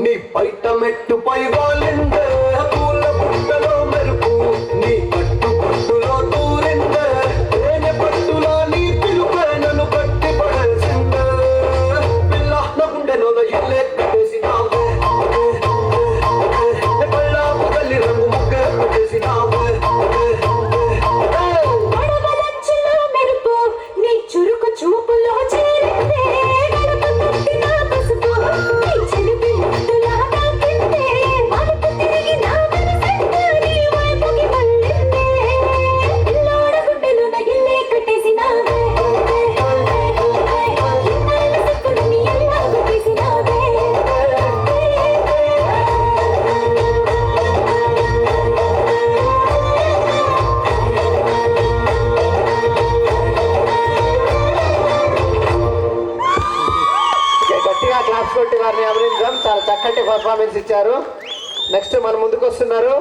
నీ బయట మెట్టుపై వాలిందే పూల పుట్టలో మెరుపు నీ కట్టు పట్టులో దూరిందే తేనె పట్టులా నీ పిలుపే నన్ను కట్టి పడేసిందే పిల్ల నా గుండెలో ఎల్లే కట్టేసినావే కళ్ళాపు తల్లి రంగు ముగ్గే పెట్టేసినావే చురుకు చూపులో చేరిందే గడప తట్టిన పసుపు నీ చిలిపి ముద్దులా తాకిందే మలుపు తిరిగి నా మనసంతా నీ వైపుకి మళ్ళిందే పిల్లోడ గుడ్డెలో నగిల్లే కట్టేసినావే ఇన్నాళ్ళ సిక్కుడు నీ ఎలా గుట్టేసినావే గట్టిగా క్లాప్స్ కొట్టి వారిని అభినందించాం. చాలా చక్కటి పర్ఫార్మెన్స్ ఇచ్చారు. నెక్స్ట్ మన ముందుకు వస్తున్నారు